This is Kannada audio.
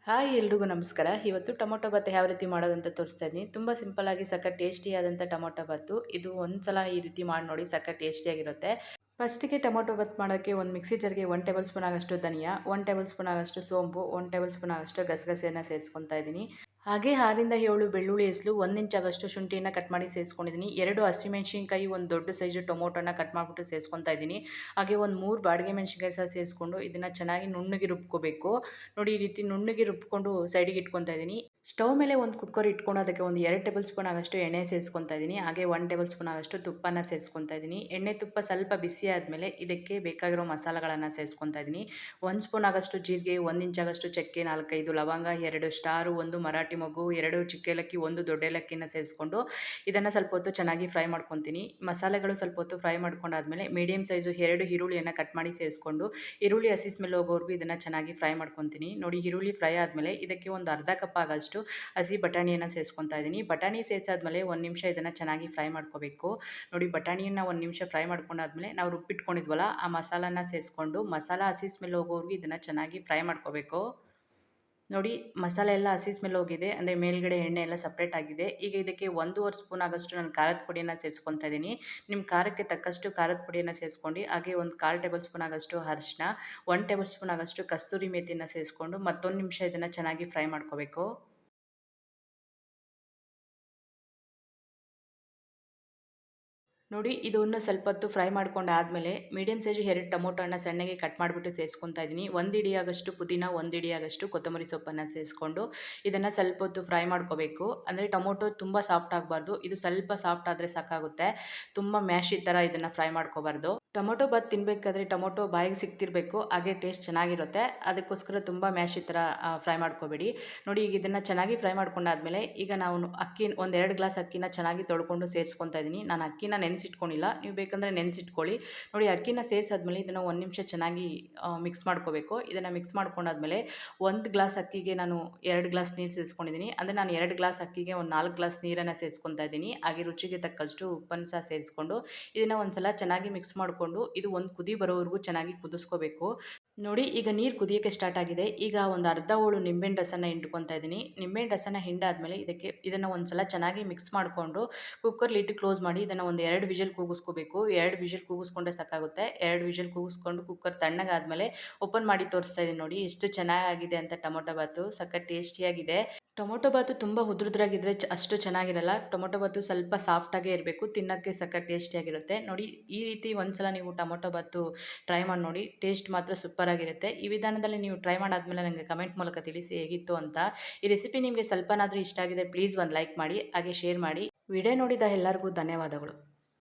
ಹಾಯ್ ಎಲ್ರಿಗೂ ನಮಸ್ಕಾರ. ಇವತ್ತು ಟೊಮೊಟೊ ಬಾತ್ ಯಾವ ರೀತಿ ಮಾಡೋದಂತ ತೋರಿಸ್ತಾ ಇದ್ದೀನಿ. ತುಂಬ ಸಿಂಪಲ್ಲಾಗಿ ಸಖತ್ ಟೇಸ್ಟಿಯಾದಂಥ ಟೊಮೊಟೊ ಬಾತು. ಇದು ಒಂದು ಸಲ ಈ ರೀತಿ ಮಾಡಿ ನೋಡಿ, ಸಖತ್ ಟೇಸ್ಟಿಯಾಗಿರುತ್ತೆ. ಫಸ್ಟಿಗೆ ಟೊಮೊಟೊ ಬಾತ್ ಮಾಡೋಕ್ಕೆ ಒಂದು ಮಿಕ್ಸಿ ಜಾರ್ಗೆ 1 ಟೇಬಲ್ ಸ್ಪೂನ್ ಆಗಷ್ಟು ಧನಿಯಾ, 1 ಟೇಬಲ್ ಸ್ಪೂನ್ ಆಗಷ್ಟು ಸೋಂಪು, 1 ಟೇಬಲ್ ಸ್ಪೂನ್ ಆಗಷ್ಟು ಗಸಗಸೆಯನ್ನು ಸೇರಿಸ್ಕೊತಾ ಇದ್ದೀನಿ. ಹಾಗೆ 6ರಿಂದ 7 ಬೆಳ್ಳುಳ್ಳಿ ಹೆಸಲು, 1 ಇಂಚ್ ಆಗಷ್ಟು ಶುಂಠಿಯನ್ನು ಕಟ್ ಮಾಡಿ ಸೇರಿಸ್ಕೊಂಡಿದ್ದೀನಿ. 2 ಹಸಿಮೆಣಸಿನ್ಕಾಯಿ, ಒಂದು ದೊಡ್ಡ ಸೈಜು ಟೊಮೊಟೊನ ಕಟ್ ಮಾಡಿಬಿಟ್ಟು ಸೇರಿಸ್ಕೊತಾ ಇದ್ದೀನಿ. ಹಾಗೆ ಒಂದು 3 ಬಾಡಿಗೆ ಮೆಣಸಿನ್ಕಾಯಿ ಸಹ ಸೇರಿಸ್ಕೊಂಡು ಇದನ್ನು ಚೆನ್ನಾಗಿ ನುಣ್ಣಗೆ ರುಬ್ಕೋಬೇಕು. ನೋಡಿ, ಈ ರೀತಿ ನುಣ್ಣಗೆ ರುಬ್ಕೊಂಡು ಸೈಡಿಗೆ ಇಟ್ಕೊತಾ ಇದ್ದೀನಿ. ಸ್ಟವ್ ಮೇಲೆ ಒಂದು ಕುಕ್ಕರ್ ಇಟ್ಕೊಂಡು ಅದಕ್ಕೆ ಒಂದು 2 ಟೇಬಲ್ ಸ್ಪೂನ್ ಆಗಷ್ಟು ಎಣ್ಣೆ ಸೇರಿಸ್ಕೊತಾ ಇದ್ದೀನಿ. ಹಾಗೆ 1 ಟೇಬಲ್ ಸ್ಪೂನ್ ಆಗಷ್ಟು ತುಪ್ಪನ ಸೇರಿಸ್ಕೊತಾ ಇದ್ದೀನಿ. ಎಣ್ಣೆ ತುಪ್ಪ ಸ್ವಲ್ಪ ಬಿಸಿ ಆದಮೇಲೆ ಇದಕ್ಕೆ ಬೇಕಾಗಿರೋ ಮಸಾಲೆಗಳನ್ನು ಸೇರಿಸ್ಕೊತಾ ಇದ್ದೀನಿ. 1 ಸ್ಪೂನ್ ಆಗಷ್ಟು ಜೀರಿಗೆ, 1 ಇಂಚ್ ಆಗಷ್ಟು ಚಕ್ಕೆ, 4-5 ಲವಂಗ, 2 ಸ್ಟಾರು, 1 ಮರಾಠಿ ಮೊಗ್ಗು, 2 ಚಿಕ್ಕ ಏಲಕ್ಕಿ, 1 ದೊಡ್ಡ ಏಲಕ್ಕಿನ ಸೇರಿಸ್ಕೊಂಡು ಇದನ್ನು ಸ್ವಲ್ಪ ಹೊತ್ತು ಚೆನ್ನಾಗಿ ಫ್ರೈ ಮಾಡ್ಕೊತೀನಿ. ಮಸಾಲೆಗಳು ಸ್ವಲ್ಪ ಹೊತ್ತು ಫ್ರೈ ಮಾಡ್ಕೊಂಡಾದ್ಮೇಲೆ ಮೀಡಿಯಂ ಸೈಜು 2 ಈರುಳ್ಳಿಯನ್ನು ಕಟ್ ಮಾಡಿ ಸೇರಿಸ್ಕೊಂಡು ಈರುಳ್ಳಿ ಹಸಿ ಸ್ಮೆಲ್ ಹೋಗೋವರೆಗೂ ಇದನ್ನು ಚೆನ್ನಾಗಿ ಫ್ರೈ ಮಾಡ್ಕೊತೀನಿ. ನೋಡಿ, ಈರುಳ್ಳಿ ಫ್ರೈ ಆದಮೇಲೆ ಇದಕ್ಕೆ ಒಂದು ಅರ್ಧ ಕಪ್ ಆಗಷ್ಟು ಹಸಿ ಬಟಾಣಿಯನ್ನು ಸೇರಿಸ್ಕೊತಾ ಇದ್ದೀನಿ. ಬಟಾಣಿ ಸೇರಿಸಾದ್ಮೇಲೆ 1 ನಿಮಿಷ ಇದನ್ನು ಚೆನ್ನಾಗಿ ಫ್ರೈ ಮಾಡ್ಕೋಬೇಕು. ನೋಡಿ, ಬಟಾಣಿಯನ್ನು 1 ನಿಮಿಷ ಫ್ರೈ ಮಾಡ್ಕೊಂಡಾದ್ಮೇಲೆ ನಾವು ರುಬ್ಬಿಟ್ಕೊಂಡಿದ್ವಲ್ಲ ಆ ಮಸಾಲಾನ ಸೇರಿಸ್ಕೊಂಡು ಮಸಾಲ ಹಸಿ ಸ್ಮೆಲ್ ಹೋಗೋವರೆಗೂ ಇದನ್ನು ಚೆನ್ನಾಗಿ ಫ್ರೈ ಮಾಡ್ಕೋಬೇಕು. ನೋಡಿ, ಮಸಾಲೆ ಎಲ್ಲ ಹಸಿ ಸ್ಮೆಲ್ ಹೋಗಿದೆ, ಅಂದರೆ ಮೇಲ್ಗಡೆ ಎಣ್ಣೆ ಎಲ್ಲ ಸಪ್ರೇಟ್ ಆಗಿದೆ. ಈಗ ಇದಕ್ಕೆ 1.5 ಸ್ಪೂನ್ ಆಗಷ್ಟು ನಾನು ಖಾರದ ಪುಡಿಯನ್ನು ಸೇರಿಸ್ಕೊತಾ ಇದ್ದೀನಿ. ನಿಮ್ಮ ಖಾರಕ್ಕೆ ತಕ್ಕಷ್ಟು ಖಾರದ ಪುಡಿಯನ್ನು ಸೇರಿಸ್ಕೊಂಡು ಹಾಗೆ ಒಂದು 1/4 ಟೇಬಲ್ ಸ್ಪೂನ್ ಆಗಷ್ಟು ಅರಿಶಿನ, 1 ಟೇಬಲ್ ಸ್ಪೂನ್ ಆಗಷ್ಟು ಕಸ್ತೂರಿ ಮೇಥಿಯನ್ನು ಸೇರಿಸ್ಕೊಂಡು ಮತ್ತೊಂದು ನಿಮಿಷ ಇದನ್ನು ಚೆನ್ನಾಗಿ ಫ್ರೈ ಮಾಡ್ಕೋಬೇಕು. ನೋಡಿ, ಇದನ್ನು ಸ್ವಲ್ಪ ಹೊತ್ತು ಫ್ರೈ ಮಾಡ್ಕೊಂಡಾದಮೇಲೆ ಮೀಡಿಯಂ ಸೈಜು 2 ಟೊಮೊಟೊನ ಸಣ್ಣಗೆ ಕಟ್ ಮಾಡಿಬಿಟ್ಟು ಸೇರಿಸ್ಕೊತಾ ಇದ್ದೀನಿ. 1 ಇಡಿಯಾಗಷ್ಟು ಪುದೀನ, 1 ಇಡಿಯಾಗಷ್ಟು ಕೊತ್ತಂಬರಿ ಸೊಪ್ಪನ್ನು ಸೇರಿಸ್ಕೊಂಡು ಇದನ್ನು ಸ್ವಲ್ಪ ಹೊತ್ತು ಫ್ರೈ ಮಾಡ್ಕೋಬೇಕು. ಅಂದರೆ ಟೊಮೊಟೊ ತುಂಬ ಸಾಫ್ಟ್ ಆಗಬಾರ್ದು, ಇದು ಸ್ವಲ್ಪ ಸಾಫ್ಟ್ ಆದರೆ ಸಾಕಾಗುತ್ತೆ. ತುಂಬ ಮ್ಯಾಶಿ ಥರ ಇದನ್ನು ಫ್ರೈ ಮಾಡ್ಕೋಬಾರ್ದು. ಟೊಮೊಟೊ ಬಾತ್ ತಿನ್ನಬೇಕಾದ್ರೆ ಟೊಮೊಟೊ ಬಾಯಿಗೆ ಸಿಗ್ತಿರಬೇಕು, ಹಾಗೆ ಟೇಸ್ಟ್ ಚೆನ್ನಾಗಿರುತ್ತೆ. ಅದಕ್ಕೋಸ್ಕರ ತುಂಬ ಮ್ಯಾಶಿ ಥರ ಫ್ರೈ ಮಾಡ್ಕೋಬೇಡಿ. ನೋಡಿ, ಈಗ ಇದನ್ನು ಚೆನ್ನಾಗಿ ಫ್ರೈ ಮಾಡ್ಕೊಂಡಾದ್ಮೇಲೆ ಈಗ ನಾವು ಒಂದು 2 ಗ್ಲಾಸ್ ಅಕ್ಕಿನ ಚೆನ್ನಾಗಿ ತೊಳ್ಕೊಂಡು ಸೇರಿಸ್ಕೊತಾ ಇದ್ದೀನಿ. ನಾನು ಅಕ್ಕಿನ ನೆನೆಸಿಟ್ಕೊಂಡಿಲ್ಲ, ನೀವು ಬೇಕಂದರೆ ನೆನೆಸಿಟ್ಕೊಳ್ಳಿ. ನೋಡಿ, ಅಕ್ಕಿನ ಸೇರಿಸಾದ್ಮೇಲೆ ಇದನ್ನು 1 ನಿಮಿಷ ಚೆನ್ನಾಗಿ ಮಿಕ್ಸ್ ಮಾಡ್ಕೋಬೇಕು. ಇದನ್ನು ಮಿಕ್ಸ್ ಮಾಡ್ಕೊಂಡಾದ್ಮೇಲೆ 1 ಗ್ಲಾಸ್ ಅಕ್ಕಿಗೆ ನಾನು 2 ಗ್ಲಾಸ್ ನೀರು ಸೇರಿಸ್ಕೊಂಡಿದ್ದೀನಿ. ಅಂದರೆ ನಾನು 2 ಗ್ಲಾಸ್ ಅಕ್ಕಿಗೆ ಒಂದು 4 ಗ್ಲಾಸ್ ನೀರನ್ನು ಸೇರಿಸ್ಕೊತಾ ಇದ್ದೀನಿ. ಹಾಗೆ ರುಚಿಗೆ ತಕ್ಕಷ್ಟು ಉಪ್ಪನ್ನು ಸಹ ಸೇರಿಸ್ಕೊಂಡು ಇದನ್ನು ಒಂದು ಸಲ ಚೆನ್ನಾಗಿ ಮಿಕ್ಸ್ ಮಾಡಿಕೊಂಡು ಇದು ಒಂದು ಕುದಿ ಬರೋವರೆಗೂ ಚೆನ್ನಾಗಿ ಕುದಿಸ್ಕೋಬೇಕು. ನೋಡಿ, ಈಗ ನೀರು ಕುದಿಯೋಕ್ಕೆ ಸ್ಟಾರ್ಟ್ ಆಗಿದೆ. ಈಗ ಒಂದು ಅರ್ಧ ಹೋಳು ನಿಂಬೆಹಣ್ಣು ರಸನ ಹಿಂಡ್ಕೊತಾ ಇದ್ದೀನಿ. ನಿಂಬೆಹಣ್ಣು ರಸನ ಹಿಂಡಾದ್ಮೇಲೆ ಇದನ್ನು ಒಂದು ಸಲ ಚೆನ್ನಾಗಿ ಮಿಕ್ಸ್ ಮಾಡಿಕೊಂಡು ಕುಕ್ಕರ್ ಲಿಡ್ ಕ್ಲೋಸ್ ಮಾಡಿ ಇದನ್ನು ಒಂದು 2 ವಿಷಲ್ ಕೂಗಿಸ್ಕೋಬೇಕು. 2 ವಿಷಲ್ ಕೂಗಿಸ್ಕೊಂಡ್ರೆ ಸಾಕಾಗುತ್ತೆ. 2 ವಿಷಲ್ ಕೂಗಿಸ್ಕೊಂಡು ಕುಕ್ಕರ್ ತಣ್ಣಗಾದ್ಮೇಲೆ ಓಪನ್ ಮಾಡಿ ತೋರಿಸ್ತಾ ಇದ್ದೀನಿ. ನೋಡಿ, ಎಷ್ಟು ಚೆನ್ನಾಗಿದೆ ಅಂತ ಟೊಮೊಟೊ ಬಾತು, ಸಖತ್ ಟೇಸ್ಟಿಯಾಗಿದೆ. ಟೊಮೊಟೊ ಬಾತು ತುಂಬ ಉದ್ರುದ್ರಾಗಿದ್ದರೆ ಅಷ್ಟು ಚೆನ್ನಾಗಿರಲ್ಲ. ಟೊಮೊಟೊ ಬಾತು ಸ್ವಲ್ಪ ಸಾಫ್ಟಾಗೇ ಇರಬೇಕು, ತಿನ್ನೋಕ್ಕೆ ಸಖತ್ ಟೇಸ್ಟಿಯಾಗಿರುತ್ತೆ. ನೋಡಿ, ಈ ರೀತಿ ಒಂದ್ಸಲ ನೀವು ಟೊಮೊಟೊ ಬಾತು ಟ್ರೈ ಮಾಡಿ ನೋಡಿ, ಟೇಸ್ಟ್ ಮಾತ್ರ ಸೂಪರಾಗಿರುತ್ತೆ. ಈ ವಿಧಾನದಲ್ಲಿ ನೀವು ಟ್ರೈ ಮಾಡಾದ್ಮೇಲೆ ನನಗೆ ಕಮೆಂಟ್ ಮೂಲಕ ತಿಳಿಸಿ ಹೇಗಿತ್ತು ಅಂತ. ಈ ರೆಸಿಪಿ ನಿಮಗೆ ಸ್ವಲ್ಪನಾದರೂ ಇಷ್ಟ ಆಗಿದೆ ಪ್ಲೀಸ್ ಒಂದು ಲೈಕ್ ಮಾಡಿ, ಹಾಗೆ ಶೇರ್ ಮಾಡಿ. ವಿಡಿಯೋ ನೋಡಿದ ಎಲ್ಲರಿಗೂ ಧನ್ಯವಾದಗಳು.